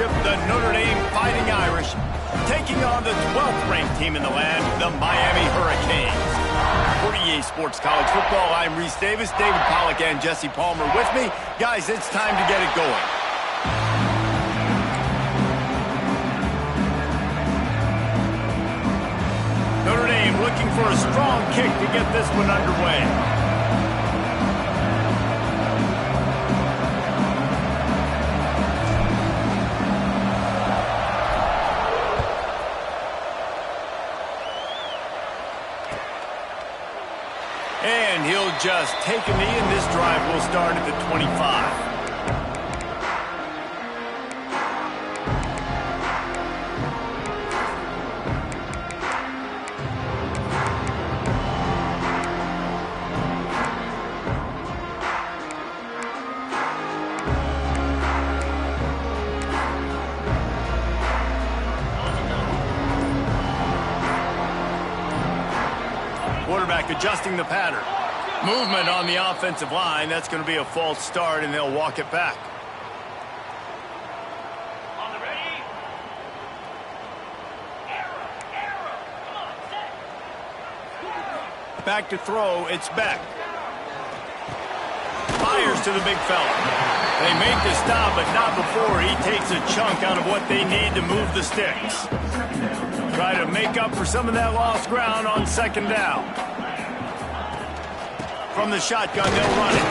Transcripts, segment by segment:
championship, the Notre Dame Fighting Irish, taking on the 12th-ranked team in the land, the Miami Hurricanes. For EA Sports College Football, I'm Reese Davis, David Pollack, and Jesse Palmer with me. Guys, it's time to get it going. Notre Dame looking for a strong kick to get this one underway. And he'll just take a knee, and this drive will start at the 25. Quarterback adjusting the pattern. Movement on the offensive line. That's going to be a false start, and they'll walk it back. On the ready. Arrow. Come on, set. Back to throw. It's Beck. Fires to the big fella. They make the stop, but not before he takes a chunk out of what they need to move the sticks. Try to make up for some of that lost ground on second down. From the shotgun, they'll run it.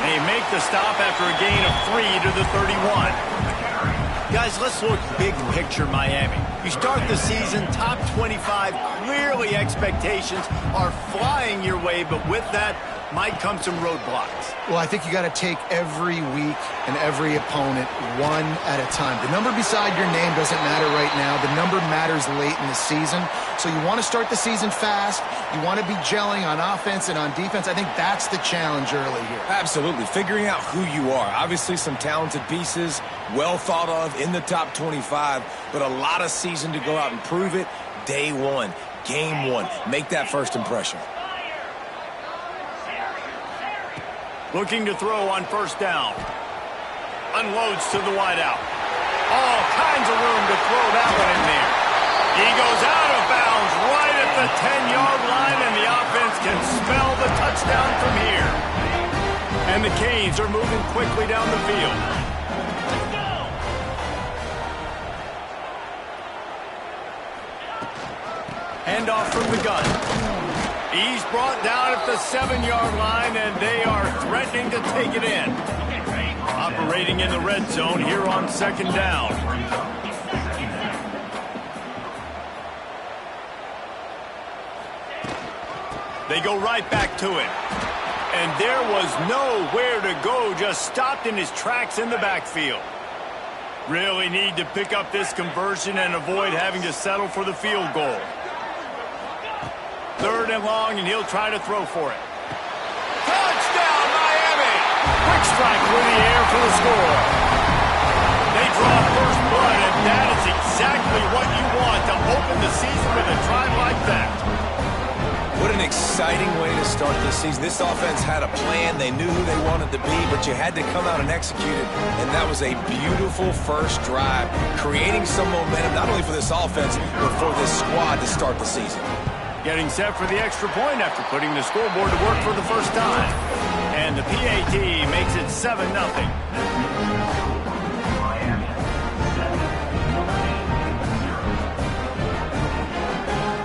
They make the stop after a gain of 3 to the 31. Guys, let's look big picture Miami. You start the season top 25. Clearly expectations are flying your way, but with that might come some roadblocks. Well, I think you got to take every week and every opponent one at a time. The number beside your name doesn't matter right now. The number matters late in the season. So you want to start the season fast. You want to be gelling on offense and on defense. I think that's the challenge early here. Absolutely. Figuring out who you are. Obviously some talented pieces, well thought of in the top 25, but a lot of season to go out and prove it. Day one, game one. Make that first impression. Looking to throw on first down. Unloads to the wideout. All kinds of room to throw that one in there. He goes out of bounds right at the 10-yard line, and the offense can smell the touchdown from here. And the Canes are moving quickly down the field. Handoff from the gun. He's brought down at the 7-yard line, and they are threatening to take it in. Operating in the red zone here on second down. They go right back to it. And there was nowhere to go, just stopped in his tracks in the backfield. Really need to pick up this conversion and avoid having to settle for the field goal. 3rd and long, and he'll try to throw for it. Touchdown, Miami! Quick strike through the air for the score. They draw first blood, and that is exactly what you want to open the season with a drive like that. What an exciting way to start this season. This offense had a plan. They knew who they wanted to be, but you had to come out and execute it, and that was a beautiful first drive, creating some momentum, not only for this offense, but for this squad to start the season. Getting set for the extra point after putting the scoreboard to work for the first time. And the PAT makes it 7-0.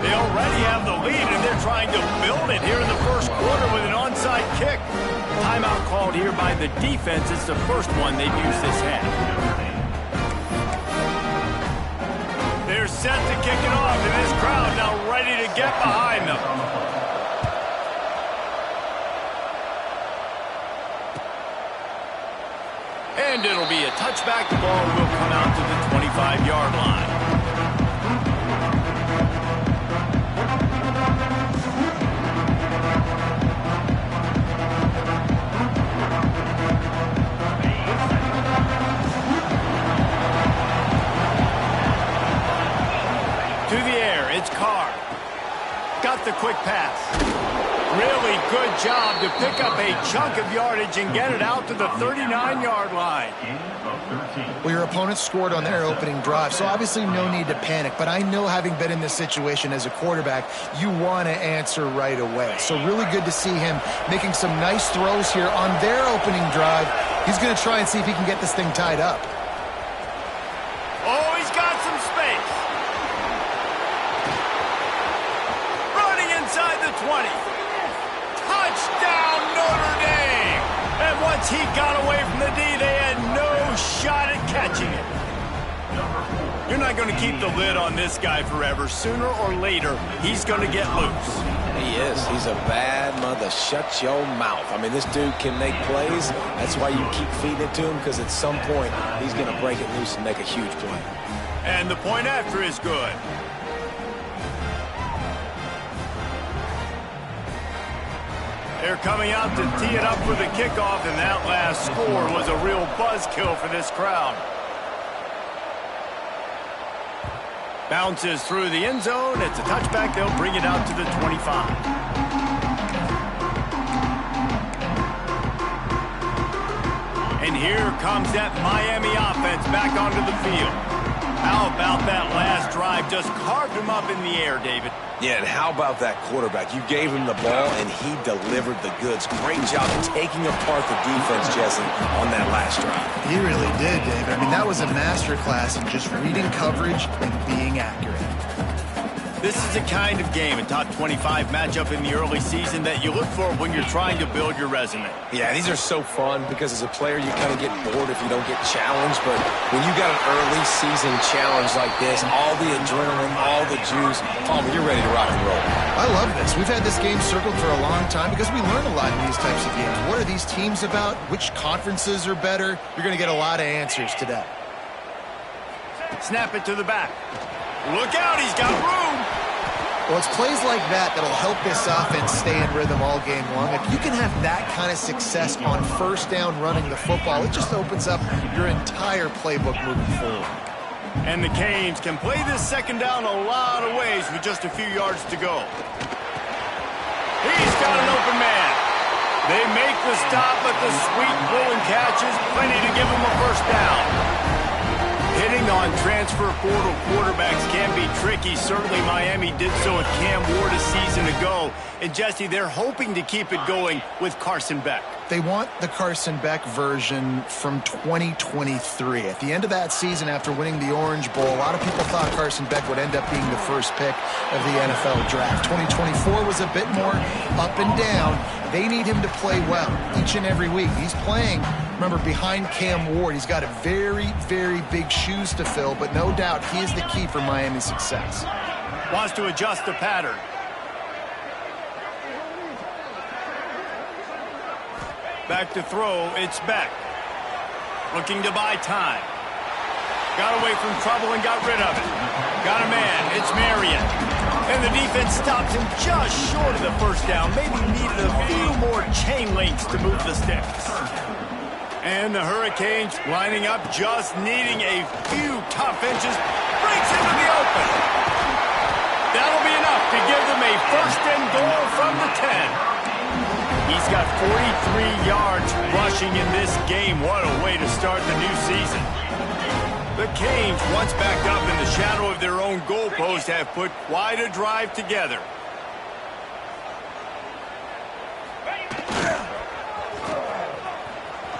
They already have the lead, and they're trying to build it here in the first quarter with an onside kick. Timeout called here by the defense. It's the first one they've used this half. They're set to kick it off, and this crowd now ready to get behind them. And it'll be a touchback. The ball will come out to the 25-yard line. To the air, it's Carr. Got the quick pass. Really good job to pick up a chunk of yardage and get it out to the 39-yard line. Well, your opponent scored on their opening drive, so obviously no need to panic. But I know, having been in this situation as a quarterback, you want to answer right away. So really good to see him making some nice throws here on their opening drive. He's going to try and see if he can get this thing tied up. Oh, he's got some space. Running inside the 20. Touchdown, Notre Dame! And once he got away from the D, they had no shot at catching it. You're not going to keep the lid on this guy forever. Sooner or later, he's going to get loose. He is. He's a bad mother. Shut your mouth. I mean, this dude can make plays. That's why you keep feeding it to him, because at some point, he's going to break it loose and make a huge play. And the point after is good. They're coming out to tee it up for the kickoff, and that last score was a real buzzkill for this crowd. Bounces through the end zone. It's a touchback. They'll bring it out to the 25. And here comes that Miami offense back onto the field. How about that last drive? Just carved him up in the air, David. Yeah, and how about that quarterback? You gave him the ball, and he delivered the goods. Great job taking apart the defense, Jesse, on that last drive. He really did, David. I mean, that was a masterclass in just reading coverage and being accurate. This is the kind of game, a top 25 matchup in the early season, that you look for when you're trying to build your resume. Yeah, these are so fun because as a player, you kind of get bored if you don't get challenged. But when you got an early season challenge like this, all the adrenaline, all the juice, Palmer, you're ready to rock and roll. I love this. We've had this game circled for a long time because we learn a lot in these types of games. What are these teams about? Which conferences are better? You're going to get a lot of answers today. Snap it to the back. Look out, he's got room. Well, it's plays like that that'll help this offense stay in rhythm all game long. If you can have that kind of success on first down running the football, it just opens up your entire playbook moving forward. And the Canes can play this second down a lot of ways with just a few yards to go. He's got an open man. They make the stop, but the sweet rolling catch is plenty to give him a first down. Hitting on transfer portal quarterbacks can be tricky. Certainly Miami did so with Cam Ward a season ago. And Jesse, they're hoping to keep it going with Carson Beck. They want the Carson Beck version from 2023. At the end of that season, after winning the Orange Bowl, a lot of people thought Carson Beck would end up being the first pick of the NFL draft. 2024 was a bit more up and down. They need him to play well each and every week. He's playing, remember, behind Cam Ward. He's got a very, very big shoes to fill, but no doubt he is the key for Miami's success. Wants to adjust the pattern. Back to throw, it's Beck. Looking to buy time. Got away from trouble and got rid of it. Got a man, it's Marion. And the defense stops him just short of the first down. Maybe needed a few more chain links to move the sticks. And the Hurricanes lining up, just needing a few tough inches. Breaks into the open. That'll be enough to give them a first and goal from the 10. He's got 43 yards rushing in this game. What a way to start the new season. The Canes, once backed up in the shadow of their own goalpost, have put quite a drive together.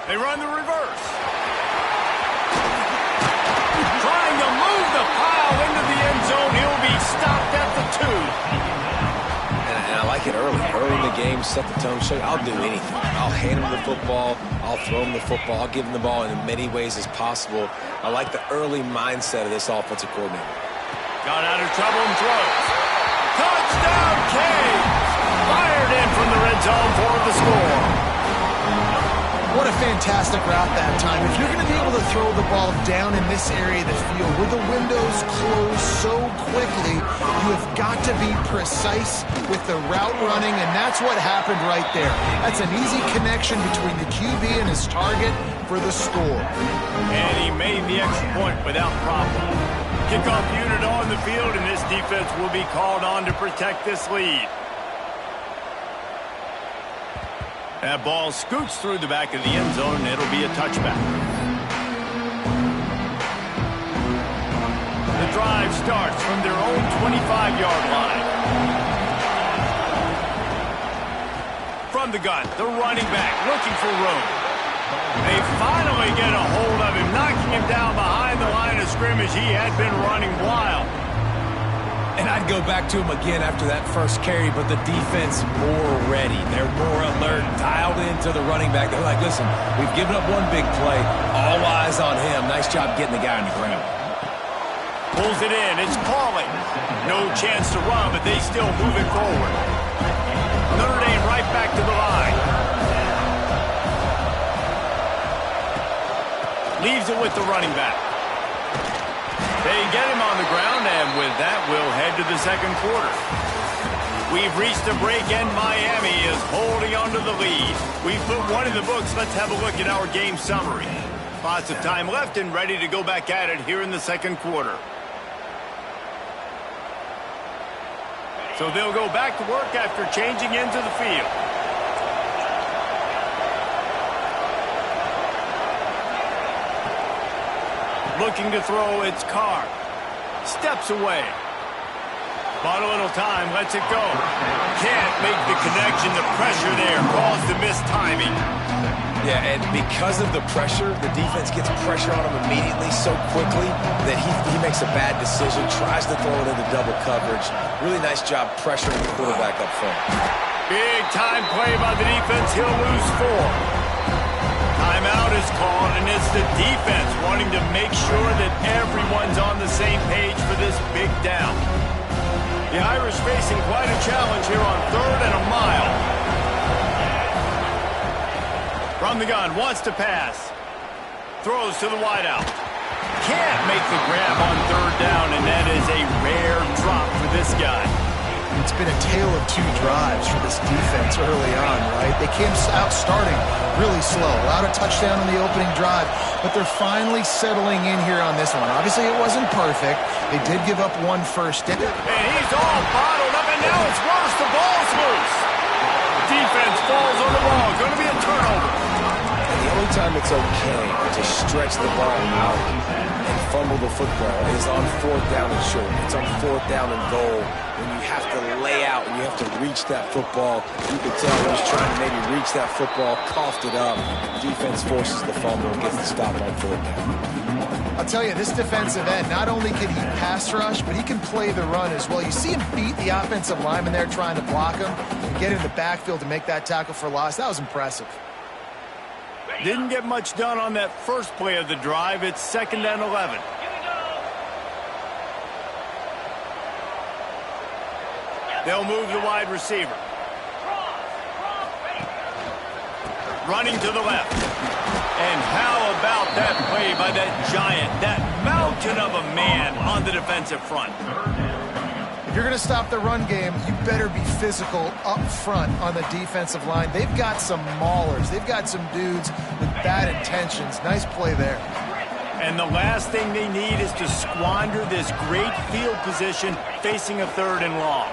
They run the reverse. Trying to move the pile into the end zone. He'll be stopped at the 2. And I like it early. Early in the game, set the tone, show you I'll do anything. I'll hand him the football. I'll throw him the football. I'll give him the ball in as many ways as possible. I like the early mindset of this offensive coordinator. Got out of trouble and throws. Touchdown, Canes! Fired in from the red zone for the score. What a fantastic route that time. If you're going to be able to throw the ball down in this area of the field where the windows close so quickly, you have got to be precise with the route running, and that's what happened right there. That's an easy connection between the QB and his target for the score. And he made the extra point without problem. Kickoff unit on the field, and this defense will be called on to protect this lead. That ball scoots through the back of the end zone, and it'll be a touchback. The drive starts from their own 25-yard line. From the gun, the running back looking for room. They finally get a hold of him, knocking him down behind the line of scrimmage. He had been running wild. And I'd go back to him again after that first carry, but the defense more ready. They're more alert, dialed into the running back. They're like, listen, we've given up one big play. All eyes on him. Nice job getting the guy on the ground. Pulls it in. It's calling. No chance to run, but they still move it forward. Notre Dame right back to the line. Leaves it with the running back. They get him on the ground, and with that, we'll head to the second quarter. We've reached a break, and Miami is holding on to the lead. We've put one in the books. Let's have a look at our game summary. Lots of time left and ready to go back at it here in the second quarter. So they'll go back to work after changing into the field. Looking to throw, it's Carr. Steps away. Bought a little time, lets it go. Can't make the connection. The pressure there caused the missed timing. Yeah, and because of the pressure, the defense gets pressure on him immediately so quickly that he makes a bad decision, tries to throw it into double coverage. Really nice job pressuring the quarterback up front. Big time play by the defense. He'll lose 4. Timeout is called, and it's the defense wanting to make sure that everyone's on the same page for this big down. The Irish facing quite a challenge here on 3rd and a mile. From the gun, wants to pass. Throws to the wideout. Can't make the grab on 3rd down, and that is a rare drop for this guy. It's been a tale of 2 drives for this defense early on, right? They came out starting really slow, allowed a touchdown on the opening drive, but they're finally settling in here on this one. Obviously, it wasn't perfect. They did give up 1 first down. And he's all bottled up, and now it's worse. The ball's loose. Defense falls on the ball. Going to be a turnover. And the only time it's okay to stretch the ball out and fumble the football is on 4th down and short. It's on 4th down and goal when you have to lay out and you have to reach that football. You could tell he was trying to maybe reach that football, coughed it up. Defense forces the fumble and gets the stop on 4th down. I'll tell you, this defensive end, not only can he pass rush, but he can play the run as well. You see him beat the offensive lineman there trying to block him and get in the backfield to make that tackle for loss. That was impressive. Didn't get much done on that first play of the drive. It's 2nd and 11. They'll move the wide receiver. Running to the left. And how about that play by that giant, that mountain of a man on the defensive front? If you're going to stop the run game, you better be physical up front on the defensive line. They've got some maulers. They've got some dudes with bad intentions. Nice play there. And the last thing they need is to squander this great field position facing a 3rd and long.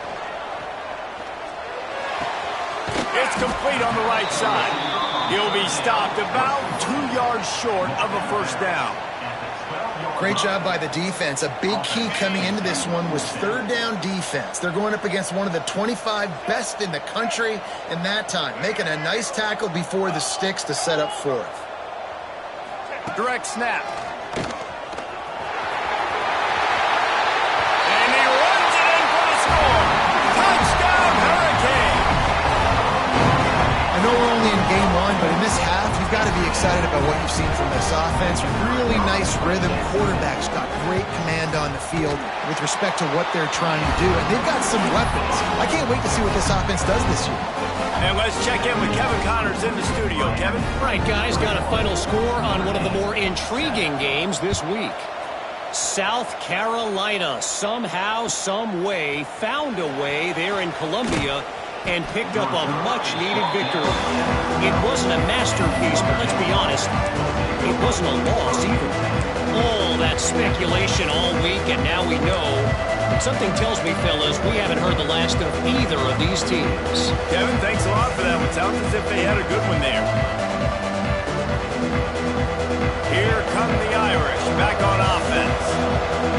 It's complete on the right side. He'll be stopped about 2 yards short of a first down. Great job by the defense. A big key coming into this one was 3rd down defense. They're going up against one of the 25 best in the country in that time, making a nice tackle before the sticks to set up 4th. Direct snap. And he runs it in for the score. Touchdown, Hurricane. I know we're only in game 1, but in this half, you've got to be excited about what you've seen from this offense. Really nice rhythm. Quarterback's got great command on the field with respect to what they're trying to do. And they've got some weapons. I can't wait to see what this offense does this year. And let's check in with Kevin Connors in the studio. Kevin? Right, guys, got a final score on one of the more intriguing games this week. South Carolina somehow, some way, found a way there in Columbia and picked up a much-needed victory. It wasn't a masterpiece, but let's be honest, it wasn't a loss either. All that speculation all week, and now we know Something tells me, fellas, we haven't heard the last of either of these teams. Kevin, thanks a lot for that one. Sounds as if they had a good one there. Here come the Irish, back on offense.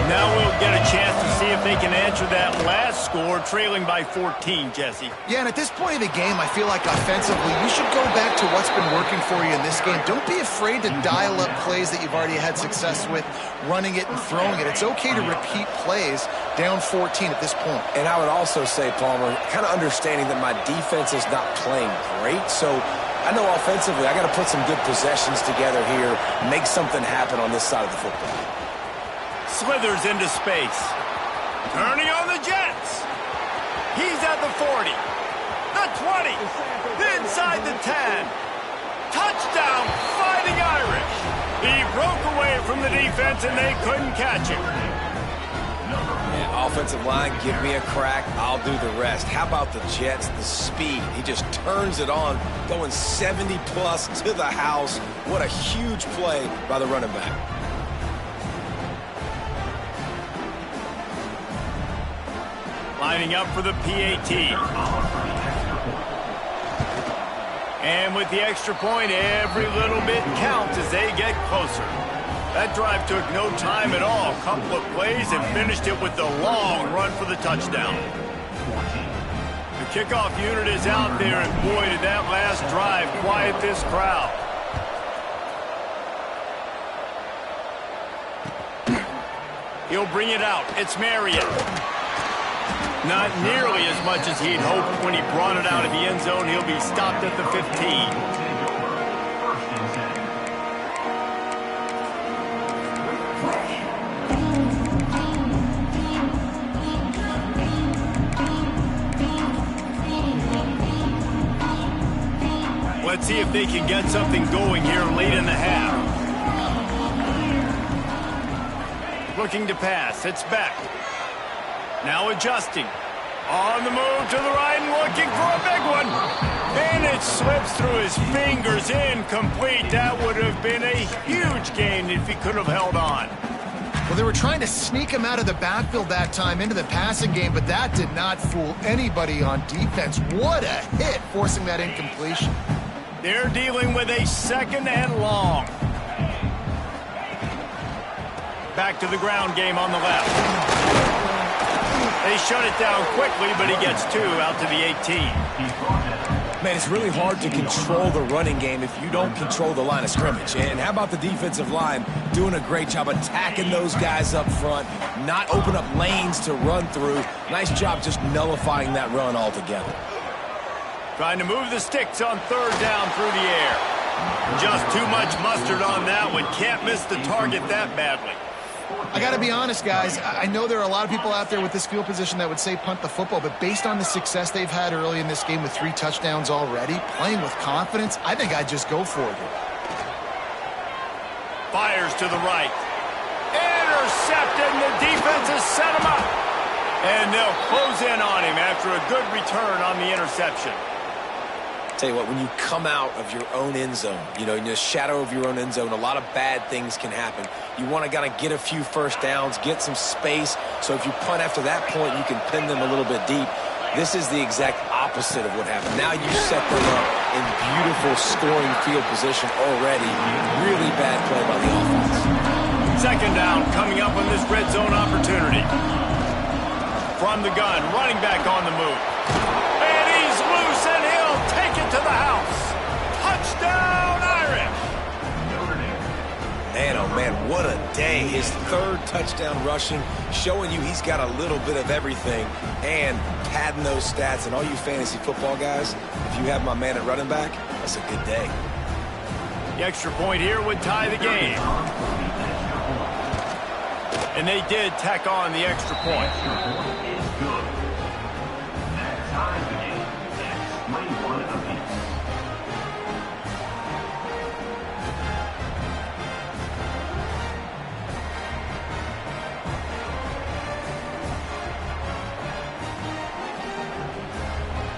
Now we'll get a chance to see if they can answer that last score, trailing by 14, Jesse. Yeah, and at this point of the game, I feel like offensively, you should go back to what's been working for you in this game. Don't be afraid to dial up plays that you've already had success with, running it and throwing it. It's okay to repeat plays down 14 at this point. And I would also say, Palmer, kind of understanding that my defense is not playing great, so I know offensively I got to put some good possessions together here, make something happen on this side of the football. Slithers into space. Turning on the Jets. He's at the 40. The 20. Inside the 10. Touchdown, Fighting Irish. He broke away from the defense and they couldn't catch him. Yeah, offensive line, give me a crack. I'll do the rest. How about the Jets? The speed. He just turns it on, going 70-plus to the house. What a huge play by the running back. Lining up for the PAT. And with the extra point, every little bit counts as they get closer. That drive took no time at all. Couple of plays and finished it with the long run for the touchdown. The kickoff unit is out there, and boy, did that last drive quiet this crowd. He'll bring it out. It's Marion. Not nearly as much as he'd hoped when he brought it out of the end zone. He'll be stopped at the 15. Let's see if they can get something going here late in the half. Looking to pass. It's Beck. Now adjusting. On the move to the right and looking for a big one. And it slips through his fingers, incomplete. That would have been a huge gain if he could have held on. Well, they were trying to sneak him out of the backfield that time into the passing game, but that did not fool anybody on defense. What a hit, forcing that incompletion. They're dealing with a second and long. Back to the ground game on the left. They shut it down quickly, but he gets two out to the 18. Man, it's really hard to control the running game if you don't control the line of scrimmage. And how about the defensive line doing a great job attacking those guys up front, not open up lanes to run through. Nice job just nullifying that run altogether. Trying to move the sticks on third down through the air. Just too much mustard on that one. Can't miss the target that badly. I got to be honest, guys. I know there are a lot of people out there with this field position that would say punt the football, but based on the success they've had early in this game with 3 touchdowns already, playing with confidence, I think I'd just go for it here. Fires to the right. Intercepted, and the defense has set him up. And they'll close in on him after a good return on the interception. Tell you what, when you come out of your own end zone, you know, in the shadow of your own end zone, a lot of bad things can happen. You want to kind of get a few first downs, get some space, so if you punt after that point, you can pin them a little bit deep. This is the exact opposite of what happened. Now you set them up in beautiful scoring field position already. Really bad play by the offense. Second down coming up on this red zone opportunity. From the gun, running back on the move. And he's loose, and he'll take it to the house. Touchdown, Irish! Man, oh man, what a day. His third touchdown rushing, showing you he's got a little bit of everything and padding those stats. And all you fantasy football guys, if you have my man at running back, that's a good day. The extra point here would tie the game. And they did tack on the extra point.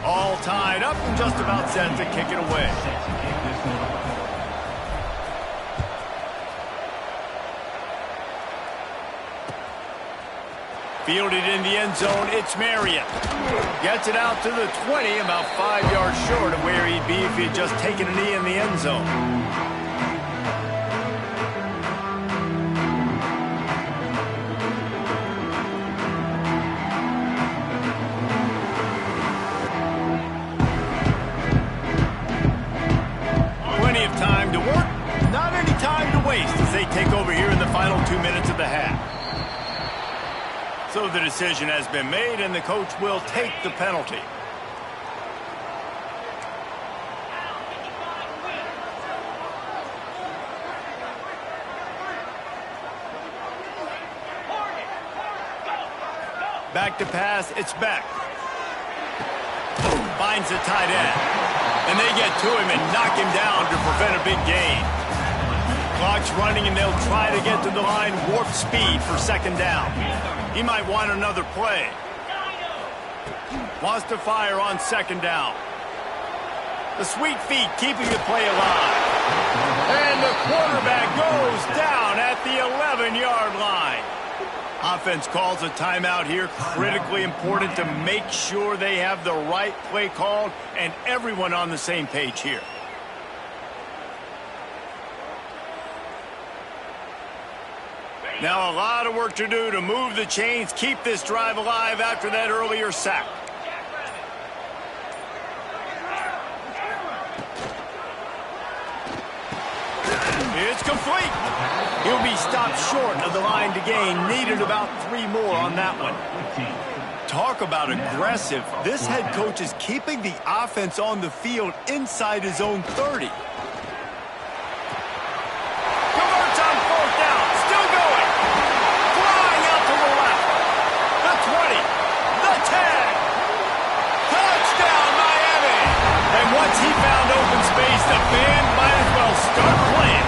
All tied up and just about set to kick it away. Fielded in the end zone, it's Marion. Gets it out to the 20, about 5 yards short of where he'd be if he had just taken a knee in the end zone. Plenty of time to work, not any time to waste as they take over here in the final 2 minutes of the half. So the decision has been made, and the coach will take the penalty. Back to pass, it's Beck. Finds the tight end. And they get to him and knock him down to prevent a big gain. Clock's running, and they'll try to get to the line warp speed for second down. He might want another play. Wants to fire on second down. The sweet feet keeping the play alive. And the quarterback goes down at the 11-yard line. Offense calls a timeout here. Critically important to make sure they have the right play called and everyone on the same page here. Now a lot of work to do to move the chains, keep this drive alive after that earlier sack. It's complete. He'll be stopped short of the line to gain. Needed about 3 more on that one. Talk about aggressive. This head coach is keeping the offense on the field inside his own 30. Once he found open space, the band might as well start playing.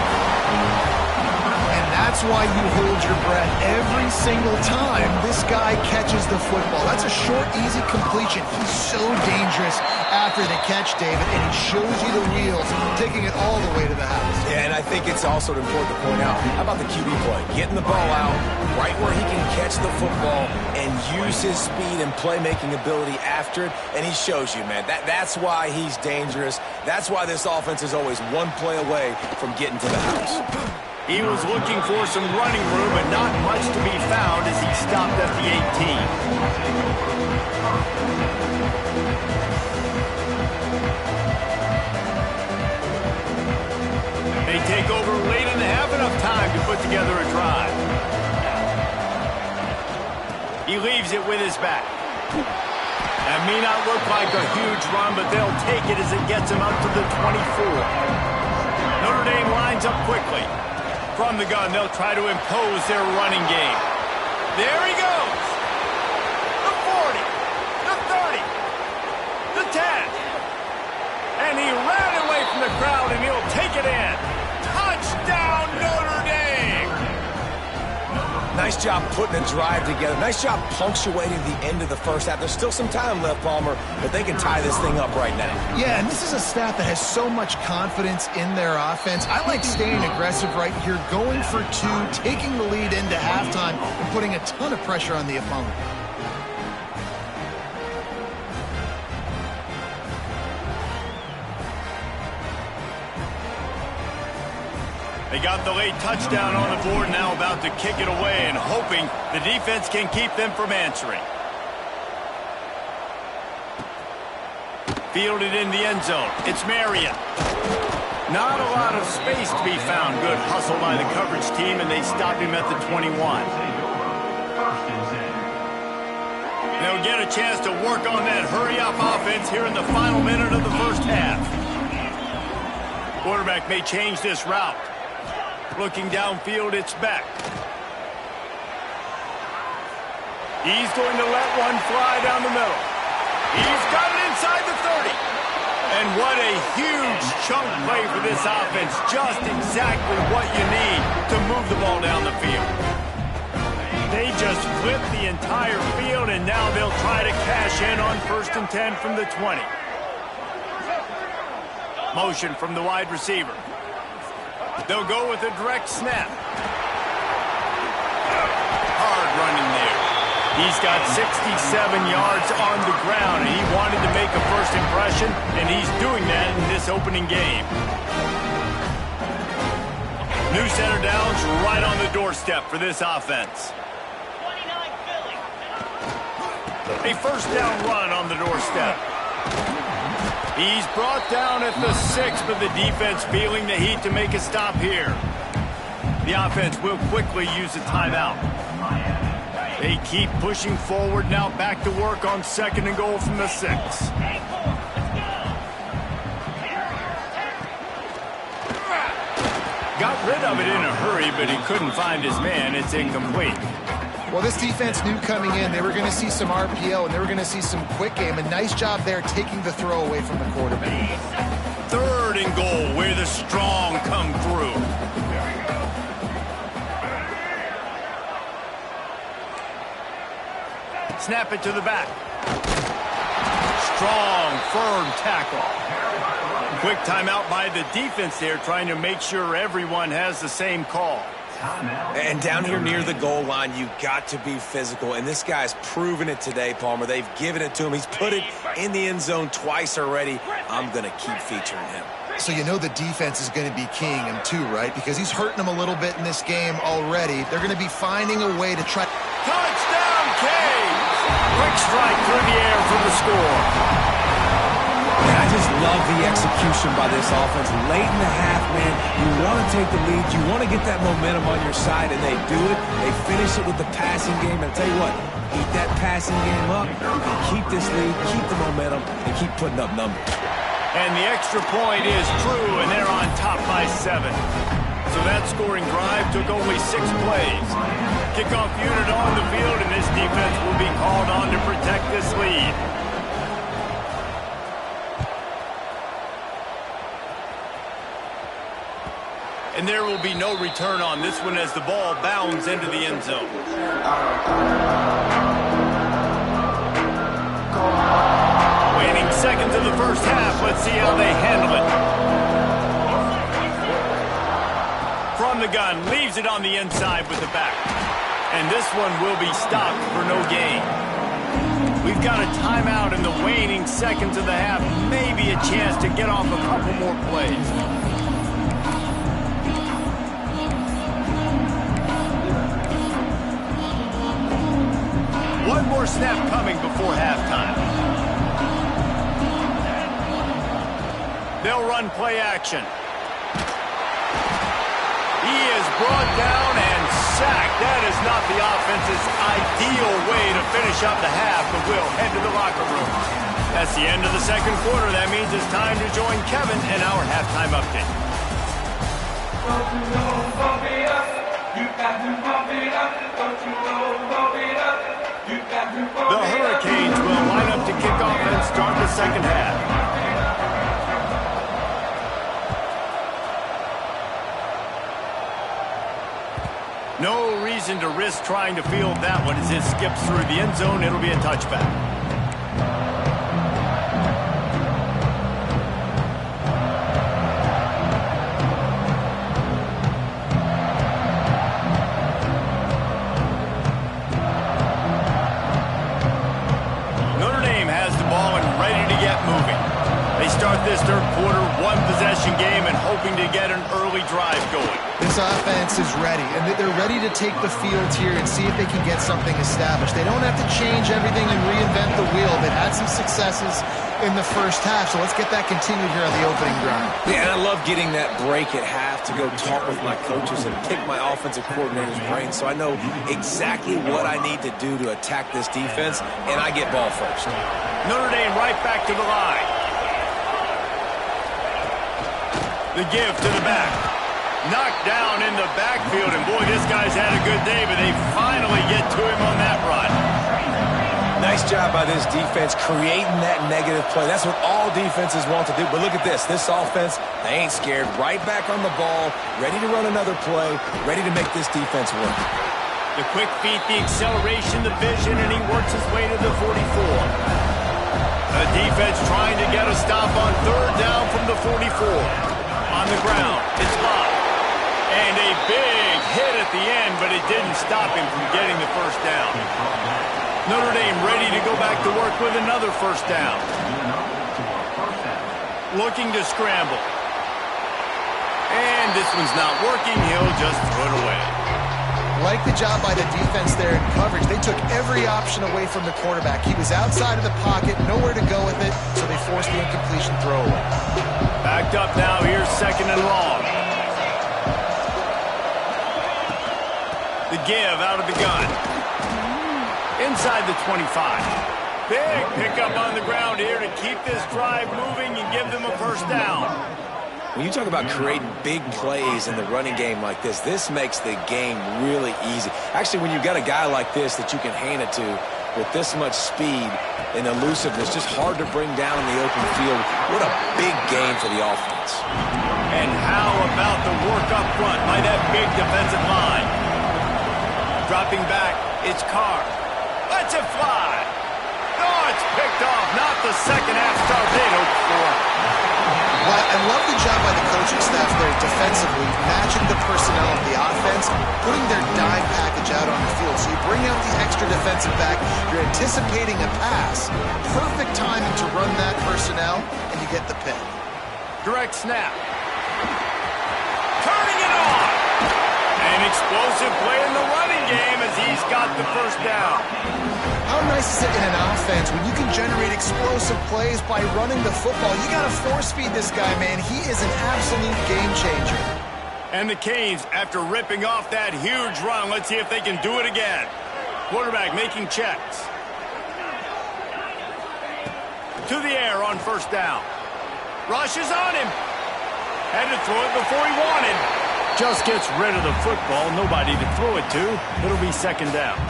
And that's why you hold your breath every single time this guy catches the football. That's a short, easy completion. He's so dangerous after the catch, David, and he shows you the wheels, taking it all the way to the house. Yeah, and I think it's also important to point out, how about the QB play? Getting the ball out right where he can catch the football and use his speed and playmaking ability after it, and he shows you, man. That's why he's dangerous. That's why this offense is always one play away from getting to the house. He was looking for some running room, but not much to be found as he stopped at the 18. They take over late in the half, enough time to put together a drive. He leaves it with his back. That may not look like a huge run, but they'll take it as it gets him up to the 24. Notre Dame lines up quickly. From the gun, they'll try to impose their running game. There he goes. The 40, the 30, the 10. And he ran away from the crowd, and he'll take it in. Touchdown, Notre Dame! Nice job putting a drive together. Nice job punctuating the end of the first half. There's still some time left, Palmer, but they can tie this thing up right now. Yeah, and this is a staff that has so much confidence in their offense. I like staying aggressive right here, going for 2, taking the lead into halftime, and putting a ton of pressure on the opponent. They got the late touchdown on the board, now about to kick it away and hoping the defense can keep them from answering. Fielded in the end zone. It's Marion. Not a lot of space to be found. Good hustle by the coverage team, and they stop him at the 21. They'll get a chance to work on that hurry-up offense here in the final minute of the first half. Quarterback may change this route. Looking downfield, it's Beck. He's going to let one fly down the middle. He's got it inside the 30. And what a huge chunk play for this offense. Just exactly what you need to move the ball down the field. They just flipped the entire field, and now they'll try to cash in on 1st and 10 from the 20. Motion from the wide receiver. They'll go with a direct snap. Hard running there. He's got 67 yards on the ground, and he wanted to make a first impression, and he's doing that in this opening game. New center downs right on the doorstep for this offense. 29 Philly. A first down run on the doorstep. He's brought down at the 6, but the defense feeling the heat to make a stop here. The offense will quickly use a timeout. They keep pushing forward now, back to work on 2nd and goal from the 6. Got rid of it in a hurry, but he couldn't find his man. It's incomplete. Well, this defense knew coming in they were going to see some RPO and they were going to see some quick game. A nice job there taking the throw away from the quarterback. 3rd and goal, where the strong come through. Snap it to the back. Strong, firm tackle. Quick timeout by the defense there, trying to make sure everyone has the same call. And down here near the goal line, you got to be physical. And this guy's proven it today, Palmer. They've given it to him. He's put it in the end zone twice already. I'm going to keep featuring him. So you know the defense is going to be keying him too, right? Because he's hurting them a little bit in this game already. They're going to be finding a way to try. Touchdown, Canes! Quick strike through the air for the score. And I just love the execution by this offense. Late in the half, man, you want to take the lead. You want to get that momentum on your side, and they do it. They finish it with the passing game. And I'll tell you what, eat that passing game up. You can keep this lead, keep the momentum, and keep putting up numbers. And the extra point is true, and they're on top by 7. So that scoring drive took only 6 plays. Kickoff unit on the field, and this defense will be called on to protect this lead. And there will be no return on this one as the ball bounds into the end zone. Waning seconds of the first half. Let's see how they handle it. From the gun, leaves it on the inside with the back. And this one will be stopped for no gain. We've got a timeout in the waning seconds of the half. Maybe a chance to get off a couple more plays. One more snap coming before halftime. They'll run play action. He is brought down and sacked. That is not the offense's ideal way to finish up the half, but we'll head to the locker room. That's the end of the second quarter. That means it's time to join Kevin and our halftime update. Don't you know, pump it up. You got to pump it up. Don't you know, pump it up. The Hurricanes will line up to kick off and start the second half. No reason to risk trying to field that one as it skips through the end zone. It'll be a touchback. Start this third quarter, one possession game, and hoping to get an early drive going. This offense is ready, and they're ready to take the field here and see if they can get something established. They don't have to change everything and reinvent the wheel. They've had some successes in the first half, so let's get that continued here on the opening drive. Yeah, and I love getting that break at half to go talk with my coaches and pick my offensive coordinator's brain so I know exactly what I need to do to attack this defense, and I get ball first. Notre Dame right back to the line. The give to the back. Knocked down in the backfield, and boy, this guy's had a good day, but they finally get to him on that run. Nice job by this defense creating that negative play. That's what all defenses want to do. But look at this. This offense, they ain't scared. Right back on the ball, ready to run another play, ready to make this defense work. The quick feet, the acceleration, the vision, and he works his way to the 44. The defense trying to get a stop on third down from the 44. On the ground, it's blocked. And a big hit at the end, but it didn't stop him from getting the first down. Notre Dame ready to go back to work with another first down. Looking to scramble. And this one's not working. He'll just throw it away. Like the job by the defense there in coverage. They took every option away from the quarterback. He was outside of the pocket, nowhere to go with it, so they forced the incompletion throwaway. Backed up now. Here's 2nd and long. The give out of the gun. Inside the 25. Big pickup on the ground here to keep this drive moving and give them a first down. When you talk about creating big plays in the running game like this makes the game really easy. Actually, when you've got a guy like this that you can hand it to with this much speed and elusiveness, just hard to bring down in the open field. What a big game for the offense. And how about the work up front by that big defensive line? Dropping back, it's Carr. Lets it fly. Oh, it's picked off. Not the second half start they'd hoped for. Well, I love the job by the coaching staff there defensively, matching the personnel of the offense, putting their dime package out on the field. So you bring out the extra defensive back, you're anticipating a pass. Perfect timing to run that personnel, and you get the pick. Direct snap. Turning it on. An explosive play in the running game as he's got the first down. How nice is it in an offense when you can generate explosive plays by running the football? You got to force feed this guy, man. He is an absolute game changer. And the Canes, after ripping off that huge run, let's see if they can do it again. Quarterback making checks. To the air on first down. Rushes on him. Had to throw it before he wanted. Just gets rid of the football. Nobody to throw it to. It'll be 2nd down.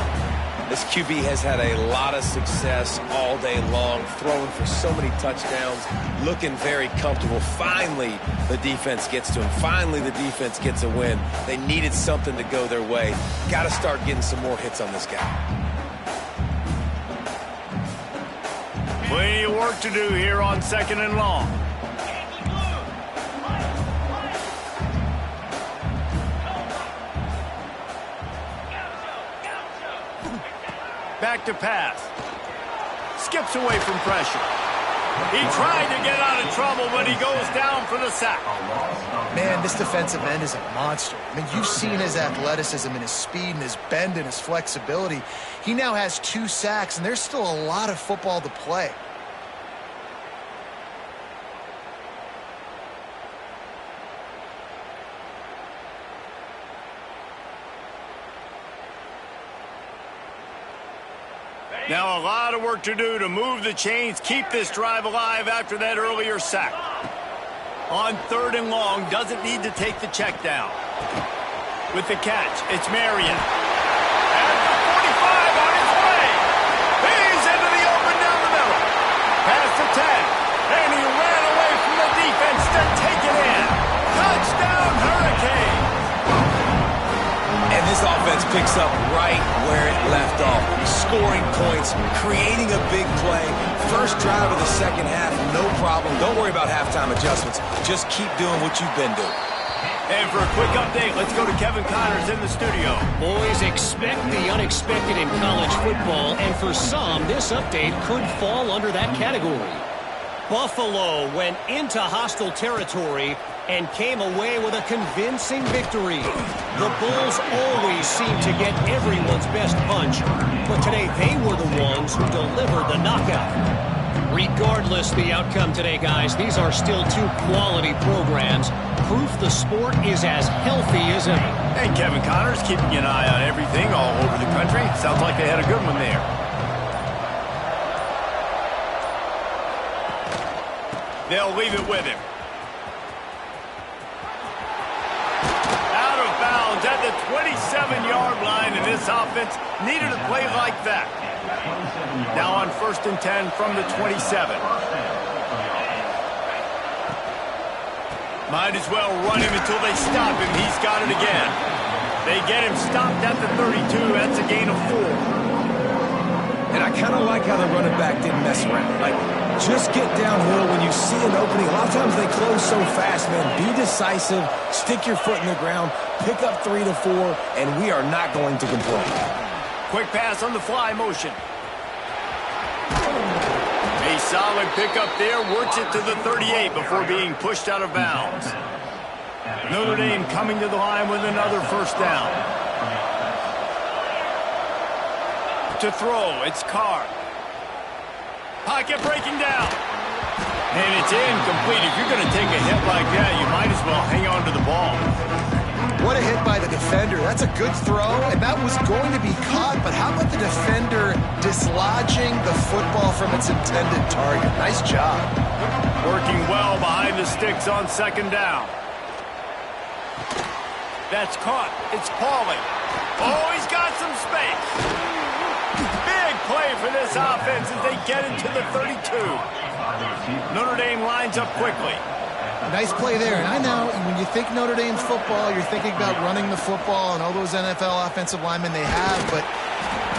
This QB has had a lot of success all day long, throwing for so many touchdowns, looking very comfortable. Finally, the defense gets to him. Finally, the defense gets a win. They needed something to go their way. Got to start getting some more hits on this guy. Plenty of work to do here on 2nd and long. Back to pass. Skips away from pressure. He tried to get out of trouble, but he goes down for the sack. Man, this defensive end is a monster. I mean, you've seen his athleticism and his speed and his bend and his flexibility. He now has 2 sacks, and there's still a lot of football to play. Now a lot of work to do to move the chains, keep this drive alive after that earlier sack. On 3rd and long, doesn't need to take the check down. With the catch, it's Marion. At the 45 on his way. He's into the open down the middle. Pass to 10. And he ran away from the defense to take it in. Touchdown, Hurricane. And this offense picks up right where it left off. Scoring points, creating a big play. First drive of the 2nd half, no problem. Don't worry about halftime adjustments. Just keep doing what you've been doing. And for a quick update, let's go to Kevin Connors in the studio. Boys, expect the unexpected in college football, and for some, this update could fall under that category. Buffalo went into hostile territory and came away with a convincing victory. The Bulls always seem to get everyone's best punch, but today they were the ones who delivered the knockout. Regardless the outcome today, guys, these are still 2 quality programs. Proof the sport is as healthy as ever. And Kevin Connors keeping an eye on everything all over the country. Sounds like they had a good one there. They'll leave it with him. Out of bounds at the 27-yard line, and this offense needed a play like that. Now on 1st and 10 from the 27. Might as well run him until they stop him. He's got it again. They get him stopped at the 32. That's a gain of 4. And I kind of like how the running back didn't mess around. Like, just get downhill when you see an opening. A lot of times they close so fast, man. Be decisive, stick your foot in the ground, pick up 3 to 4, and we are not going to complain. Quick pass on the fly motion. solid pickup there. Works it to the 38 before being pushed out of bounds. Notre Dame coming to the line with another first down. To throw, it's Carr. Pocket breaking down. And it's incomplete. If you're going to take a hit like that, you might as well hang on to the ball. What a hit by the defender. That's a good throw, and that was going to be caught, but how about the defender dislodging the football from its intended target? Nice job. Working well behind the sticks on second down. That's caught. It's Pauly. Oh, he's got some space. Big play for this offense as they get into the 32. Notre Dame lines up quickly. Nice play there. And I know when you think Notre Dame football, you're thinking about running the football and all those NFL offensive linemen they have. But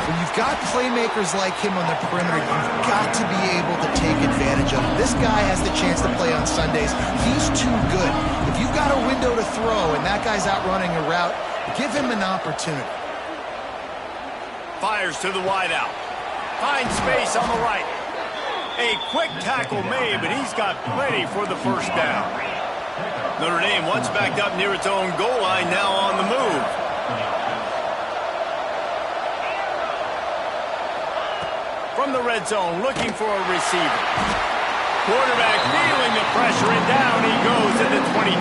when you've got playmakers like him on the perimeter, you've got to be able to take advantage of him. This guy has the chance to play on Sundays. He's too good. If you've got a window to throw and that guy's out running a route, give him an opportunity. Fires to the wideout. Finds space on the right. A quick tackle made, but he's got plenty for the first down. Notre Dame once backed up near its own goal line, now on the move. From the red zone, looking for a receiver. Quarterback feeling the pressure, and down he goes at the 22.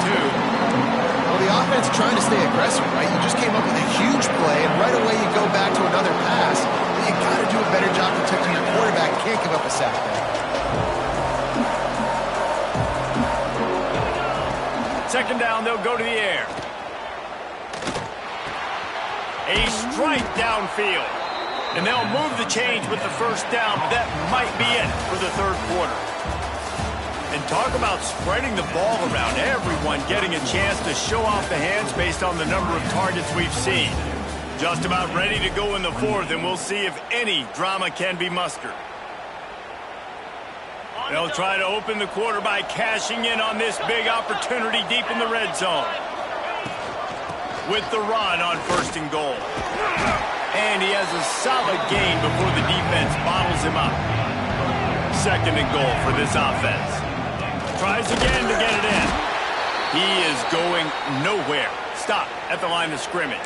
Well, the offense trying to stay aggressive, right? You just came up with a huge play, and right away you go back to another pass. You got to do a better job protecting your quarterback. Can't give up a sack there. Second down, they'll go to the air. A strike downfield. And they'll move the chains with the first down, but that might be it for the third quarter. And talk about spreading the ball around. Everyone getting a chance to show off the hands based on the number of targets we've seen. Just about ready to go in the fourth, and we'll see if any drama can be mustered. They'll try to open the quarter by cashing in on this big opportunity deep in the red zone. With the run on first and goal. And he has a solid gain before the defense bottles him up. Second and goal for this offense. Tries again to get it in. He is going nowhere. Stop at the line of scrimmage.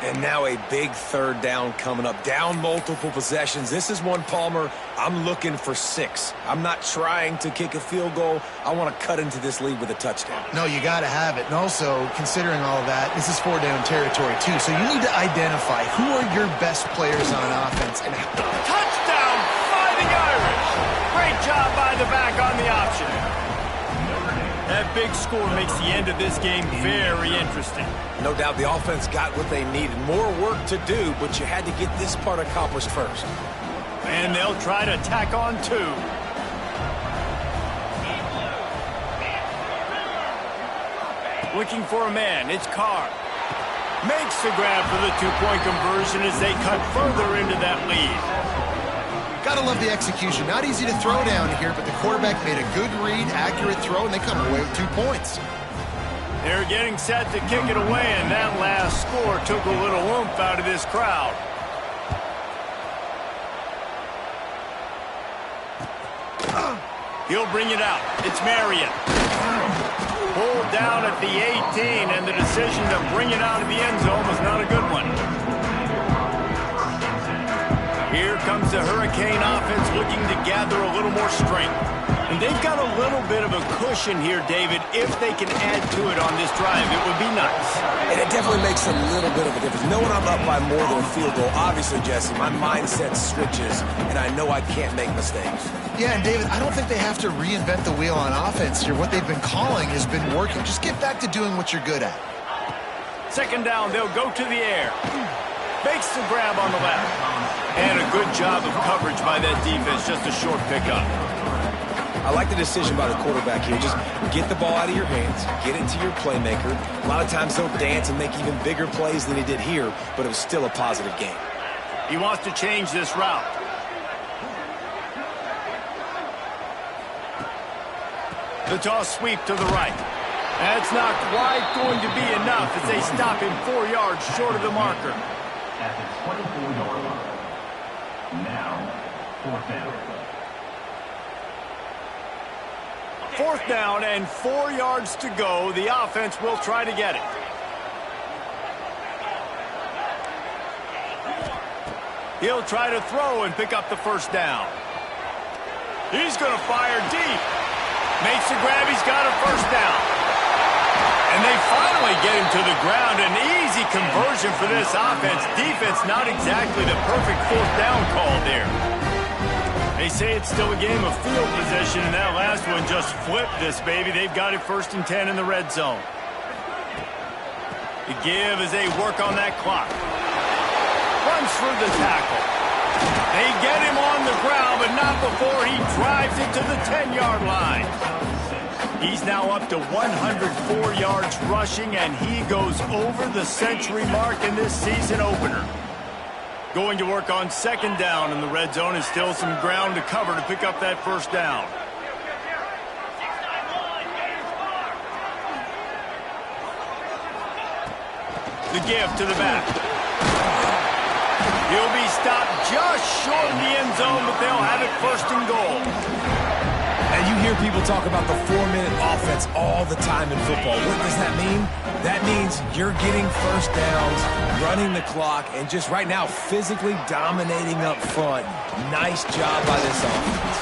And now a big third down coming up. Down multiple possessions. This is one, Palmer, I'm looking for 6. I'm not trying to kick a field goal. I want to cut into this lead with a touchdown. No, you got to have it. And also, considering all of that, this is 4-down territory, too. So you need to identify who are your best players on an offense. And touchdown by the Irish. Great job by the back on the option. That big score makes the end of this game very interesting. No doubt the offense got what they needed. More work to do, but you had to get this part accomplished first. And they'll try to tack on 2. Looking for a man. It's Carr. Makes the grab for the 2-point conversion as they cut further into that lead. Gotta love the execution. Not easy to throw down here, but the quarterback made a good read, accurate throw, and they come away with 2 points. They're getting set to kick it away, and that last score took a little oomph out of this crowd. He'll bring it out. It's Marion. Pulled down at the 18, and the decision to bring it out of the end zone was not a good one. Here comes the Hurricane offense looking to gather a little more strength. And they've got a little bit of a cushion here, David. If they can add to it on this drive, it would be nice. And it definitely makes a little bit of a difference. Knowing I'm up by more than a field goal, obviously, Jesse, my mindset switches, and I know I can't make mistakes. Yeah, and David, I don't think they have to reinvent the wheel on offense here. What they've been calling has been working. Just get back to doing what you're good at. Second down, they'll go to the air. Makes the grab on the left. And a good job of coverage by that defense, just a short pickup. I like the decision by the quarterback here. Just get the ball out of your hands, get it to your playmaker. A lot of times he'll dance and make even bigger plays than he did here, but it was still a positive game. He wants to change this route. The toss sweep to the right. That's not quite going to be enough as they stop him 4 yards short of the marker. At the 24-yard line. Now, 4th down. 4th down and 4 yards to go. The offense will try to get it. He'll try to throw and pick up the 1st down. He's going to fire deep. Makes the grab. He's got a 1st down. And they finally get him to the ground. An easy conversion for this offense. Defense not exactly the perfect 4th down call there. They say it's still a game of field position, and that last one just flipped this baby. They've got it 1st and 10 in the red zone. The give as they work on that clock. Runs through the tackle. They get him on the ground, but not before he drives it to the 10-yard line. He's now up to 104 yards rushing, and he goes over the century mark in this season opener. Going to work on 2nd down in the red zone, and still some ground to cover to pick up that 1st down. The give to the back. He'll be stopped just short of the end zone, but they'll have it 1st and goal. And you hear people talk about the 4-minute offense all the time in football. What does that mean? That means you're getting 1st downs, running the clock, and just right now physically dominating up front. Nice job by this offense.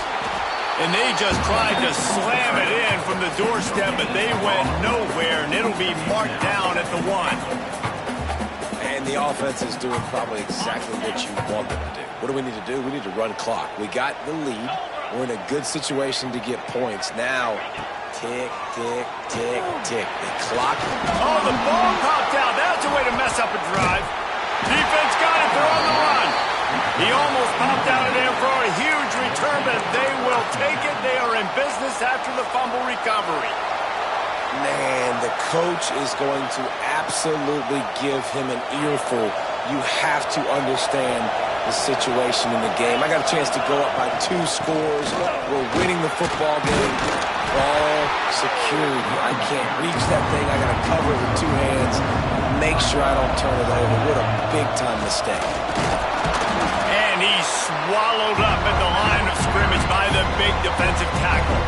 And they just tried to slam it in from the doorstep, but they went nowhere, and it'll be marked down at the 1. And the offense is doing probably exactly what you want them to do. What do we need to do? We need to run clock. We got the lead. We're in a good situation to get points. Now, tick, tick, tick, tick. The clock. Oh, the ball popped out. That's a way to mess up a drive. Defense got it. They're on the run. He almost popped out of there for a huge return, but they will take it. They are in business after the fumble recovery. Man, the coach is going to absolutely give him an earful. You have to understand the situation in the game. I got a chance to go up by 2 scores. We're winning the football game. Ball secured. I can't reach that thing. I got to cover it with 2 hands. Make sure I don't turn it over. What a big-time mistake. And he's swallowed up at the line of scrimmage by the big defensive tackle.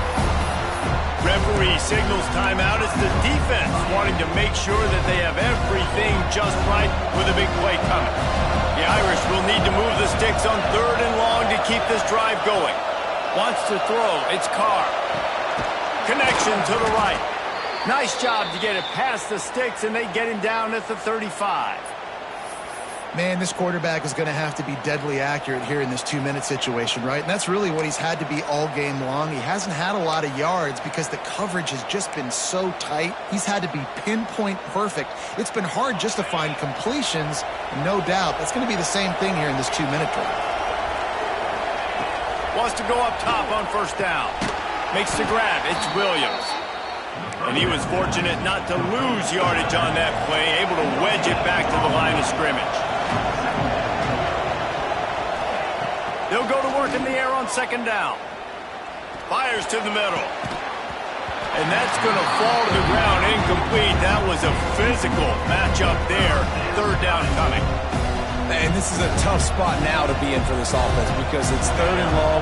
Referee signals timeout. It's the defense wanting to make sure that they have everything just right with a big play coming. The Irish will need to move the sticks on 3rd and long to keep this drive going. Wants to throw. It's Carr. Connection to the right. Nice job to get it past the sticks, and they get him down at the 35. Man, this quarterback is going to have to be deadly accurate here in this 2-minute situation, right? And that's really what he's had to be all game long. He hasn't had a lot of yards because the coverage has just been so tight. He's had to be pinpoint perfect. It's been hard just to find completions, no doubt. That's going to be the same thing here in this 2-minute drive. Wants to go up top on 1st down. Makes the grab. It's Williams. And he was fortunate not to lose yardage on that play, able to wedge it back to the line of scrimmage. They'll go to work in the air on 2nd down. Fires to the middle. And that's going to fall to the ground incomplete. That was a physical matchup there. 3rd down coming. And this is a tough spot now to be in for this offense because it's 3rd and long.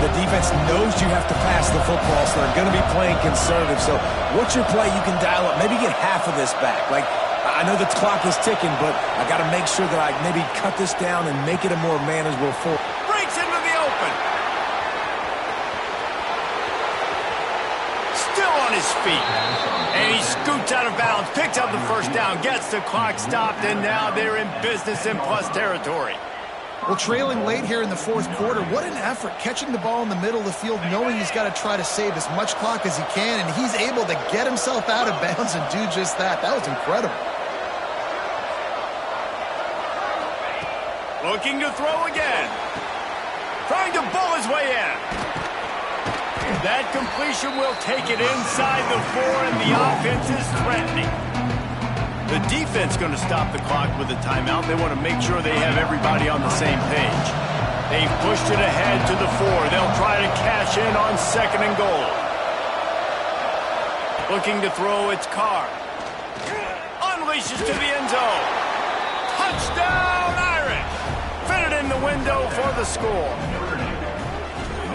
The defense knows you have to pass the football, so they're going to be playing conservative. So what's your play you can dial up? Maybe get half of this back. Like, I know the clock is ticking, but I got to make sure that I maybe cut this down and make it a more manageable form. Breaks into the open. Still on his feet. And he scoots out of bounds, picks up the 1st down, gets the clock stopped, and now they're in business in plus territory. Well, trailing late here in the 4th quarter, what an effort catching the ball in the middle of the field, knowing he's got to try to save as much clock as he can, and he's able to get himself out of bounds and do just that. That was incredible. Looking to throw again. Trying to bull his way in. That completion will take it inside the 4, and the offense is threatening. The defense going to stop the clock with a timeout. They want to make sure they have everybody on the same page. They've pushed it ahead to the 4. They'll try to cash in on 2nd and goal. Looking to throw, it's Carr. Unleashes to the end zone. Touchdown, Irish! Fitted in the window for the score.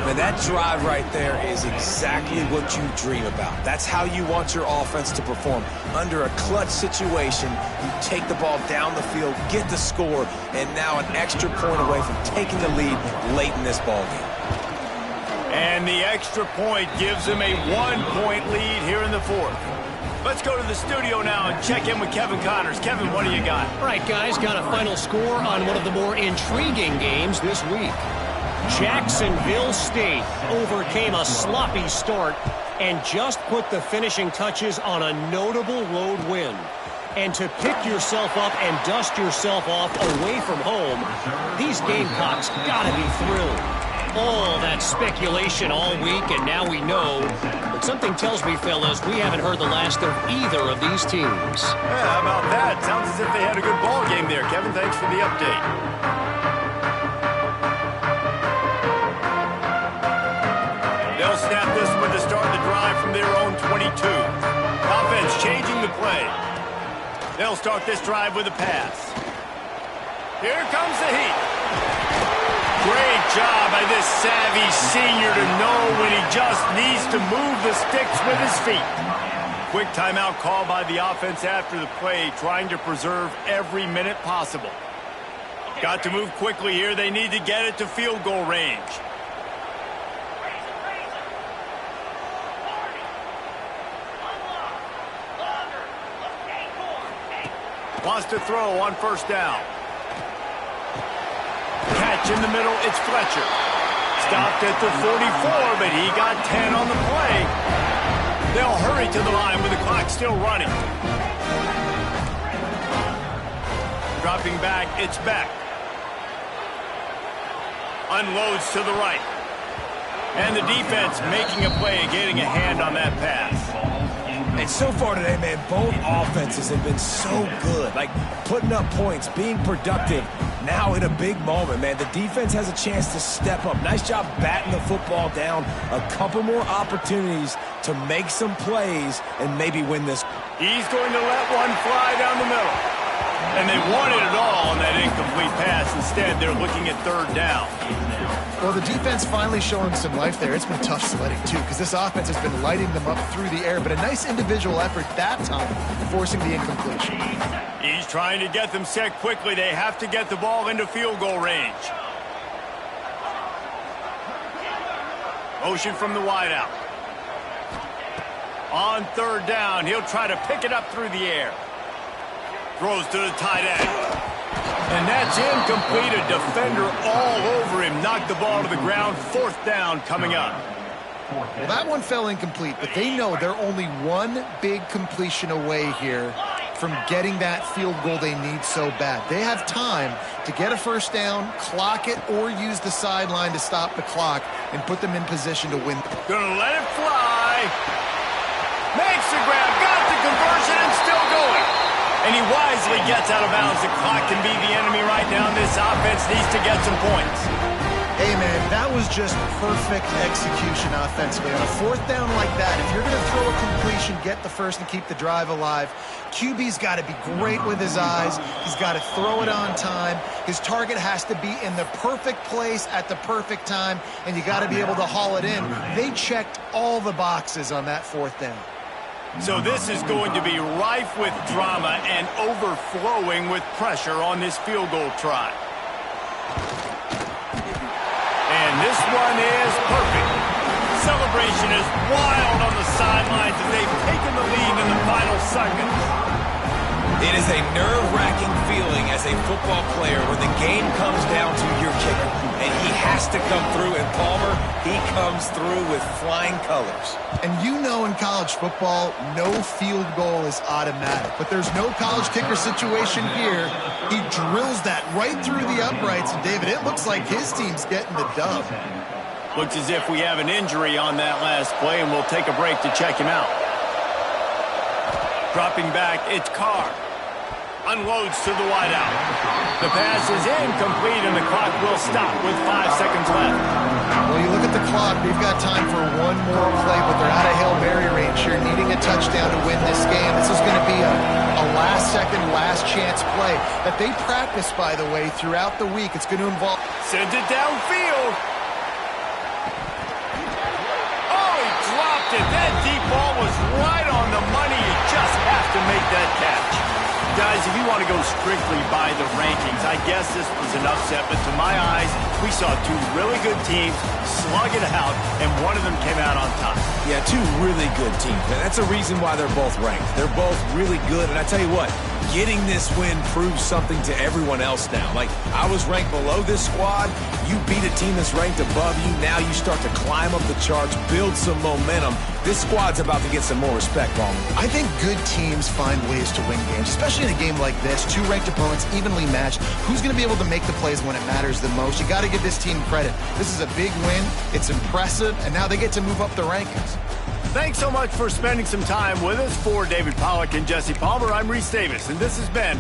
Man, that drive right there is exactly what you dream about. That's how you want your offense to perform. Under a clutch situation, you take the ball down the field, get the score, and now an extra point away from taking the lead late in this ballgame. And the extra point gives them a 1-point lead here in the fourth. Let's go to the studio now and check in with Kevin Connors. Kevin, what do you got? All right, guys, got a final score on one of the more intriguing games this week. Jacksonville State overcame a sloppy start and just put the finishing touches on a notable road win. And to pick yourself up and dust yourself off away from home, these Gamecocks gotta be thrilled. All that speculation all week, and now we know. But something tells me, fellas, we haven't heard the last of either of these teams. Yeah, how about that? Sounds as if they had a good ball game there. Kevin, thanks for the update. They'll snap this one to start the drive from their own 22. Offense changing the play. They'll start this drive with a pass. Here comes the heat. Great job by this savvy senior to know when he just needs to move the sticks with his feet. Quick timeout call by the offense after the play, trying to preserve every minute possible. Got to move quickly here. They need to get it to field goal range. Wants to throw on first down. Catch in the middle, it's Fletcher. Stopped at the 44, but he got 10 on the play. They'll hurry to the line with the clock still running. Dropping back, it's Beck. Unloads to the right. And the defense making a play, getting a hand on that pass. And so far today, man, both offenses have been so good. Like, putting up points, being productive. Now in a big moment, man, the defense has a chance to step up. Nice job batting the football down. A couple more opportunities to make some plays and maybe win this. He's going to let one fly down the middle. And they wanted it all on that incomplete pass. Instead, they're looking at third down. Well, the defense finally showing some life there. It's been tough sledding, too, because this offense has been lighting them up through the air. But a nice individual effort that time, forcing the incompletion. He's trying to get them set quickly. They have to get the ball into field goal range. Motion from the wideout. On third down, he'll try to pick it up through the air. Throws to the tight end. And that's incomplete. A defender all over him. Knocked the ball to the ground. Fourth down coming up. Well, that one fell incomplete, but they know they're only one big completion away here from getting that field goal they need so bad. They have time to get a first down, clock it, or use the sideline to stop the clock and put them in position to win. Gonna let it fly. Makes the grab. Got the conversion and still going. And he wisely gets out of bounds. The clock can be the enemy right now. This offense needs to get some points. Hey, man, that was just perfect execution offensively. On a fourth down like that, if you're going to throw a completion, get the first and keep the drive alive, QB's got to be great with his eyes. He's got to throw it on time. His target has to be in the perfect place at the perfect time, and you got to be able to haul it in. They checked all the boxes on that fourth down. So this is going to be rife with drama and overflowing with pressure on this field goal try. And this one is perfect. Celebration is wild on the sidelines as they've taken the lead in the final seconds. It is a nerve-wracking feeling as a football player when the game comes down to your kicker. And he has to come through, and Palmer, he comes through with flying colors. And you know in college football, no field goal is automatic. But there's no college kicker situation here. He drills that right through the uprights. And, David, it looks like his team's getting the dub. Looks as if we have an injury on that last play, and we'll take a break to check him out. Dropping back, it's Carr. Unloads to the wideout. The pass is incomplete, and the clock will stop with 5 seconds left. Well, you look at the clock. They've got time for one more play, but they're out of Hail Mary range here, needing a touchdown to win this game. This is going to be a last-second, last-chance play that they practice, by the way, throughout the week. It's going to involve... Sends it downfield. guys, if you want to go strictly by the rankings, I guess this was an upset, but to my eyes, we saw two really good teams slug it out, and one of them came out on top. Yeah, two really good teams, and that's a reason why they're both ranked. They're both really good, and I tell you what, getting this win proves something to everyone else now. Like, I was ranked below this squad. You beat a team that's ranked above you. Now you start to climb up the charts, build some momentum. This squad's about to get some more respect, Paul. I think good teams find ways to win games, especially in a game like this. Two ranked opponents, evenly matched. Who's going to be able to make the plays when it matters the most? You got to give this team credit. This is a big win. It's impressive, and now they get to move up the rankings. Thanks so much for spending some time with us. For David Pollack and Jesse Palmer, I'm Reese Davis, and this has been